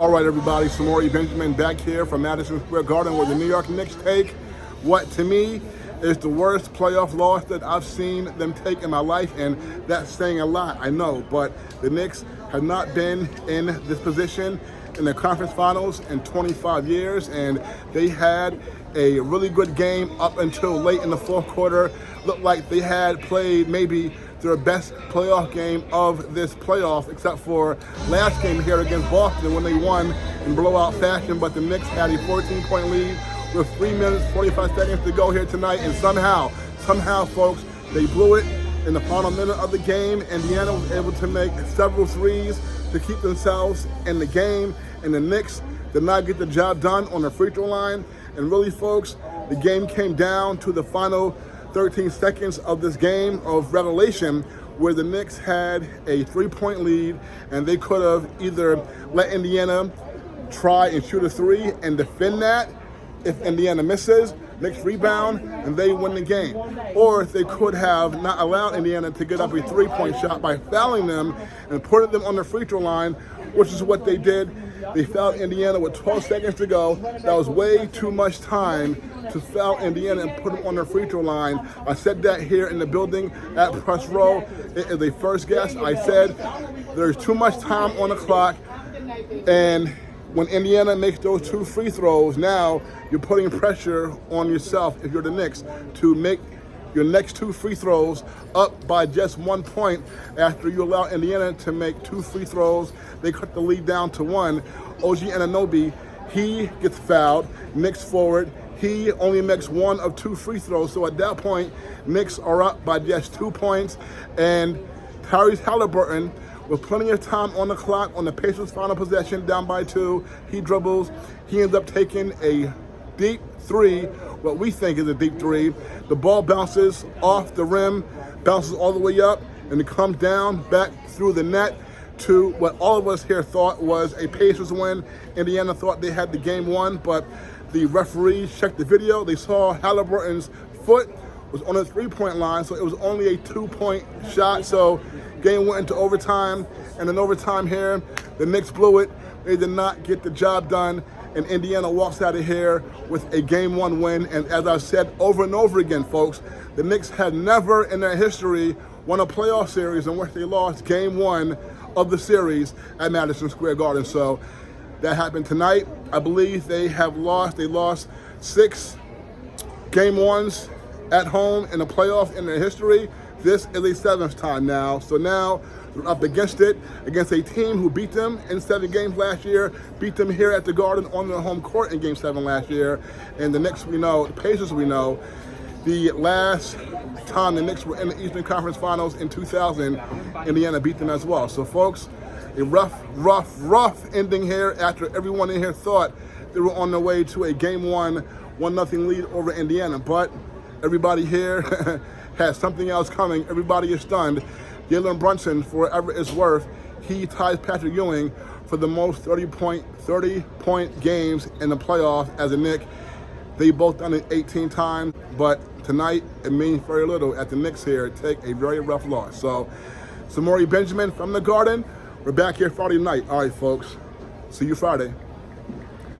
All right, everybody, Samori Benjamin back here from Madison Square Garden where the New York Knicks take what, to me, is the worst playoff loss that I've seen them take in my life, and that's saying a lot, I know, but the Knicks have not been in this position in the conference finals in 25 years, and they had a really good game up until late in the fourth quarter. Looked like they had played maybe their best playoff game of this playoff, except for last game here against Boston when they won in blowout fashion, but the Knicks had a 14-point lead with 3 minutes, 45 seconds to go here tonight, and somehow, folks, they blew it in the final minute of the game. Indiana was able to make several threes to keep themselves in the game, and the Knicks did not get the job done on the free throw line. And really, folks, the game came down to the final 13 seconds of this game of regulation, where the Knicks had a 3-point lead, and they could have either let Indiana try and shoot a three and defend that. If Indiana misses, Knicks rebound, and they win the game. Or they could have not allowed Indiana to get up a 3-point shot by fouling them and putting them on the free throw line, which is what they did. They fouled Indiana with 12 seconds to go. That was way too much time to foul Indiana and put them on their free throw line. I said that here in the building at Press Row. It is a first guess. I said there's too much time on the clock, and when Indiana makes those two free throws, now you're putting pressure on yourself, if you're the Knicks, to make your next two free throws up by just 1 point after you allow Indiana to make two free throws. They cut the lead down to one. OG Anunoby, he gets fouled. Knicks forward, he only makes one of two free throws. So at that point, Knicks are up by just 2 points. And Tyrese Halliburton, with plenty of time on the clock on the Pacers' final possession, down by 2, he dribbles. He ends up taking a deep three, what we think is a deep three. The ball bounces off the rim, bounces all the way up, and it comes down back through the net to what all of us here thought was a Pacers win. Indiana thought they had the game won, but the referees checked the video. They saw Halliburton's foot was on the 3-point line, so it was only a 2-point shot. So game went into overtime, and in overtime here, the Knicks blew it. They did not get the job done, and Indiana walks out of here with a Game 1 win. And as I've said over and over again, folks, the Knicks had never in their history won a playoff series in which they lost Game 1 of the series at Madison Square Garden. So that happened tonight. I believe they lost 6 Game 1s at home in a playoff in their history. This is a 7th time now. So now they're up against it, against a team who beat them in 7 games last year, beat them here at the Garden on their home court in Game 7 last year. And the Knicks, we know, the Pacers, we know, the last time the Knicks were in the Eastern Conference Finals in 2000, Indiana beat them as well. So folks, a rough ending here after everyone in here thought they were on their way to a Game 1-0 lead over Indiana. But everybody here has something else coming. Everybody is stunned. Jalen Brunson, for whatever it's worth, he ties Patrick Ewing for the most 30-point games in the playoffs as a Knick. They both done it 18 times, but tonight it means very little at the Knicks here take a very rough loss. So, Samori Benjamin from the Garden. We're back here Friday night. All right, folks. See you Friday.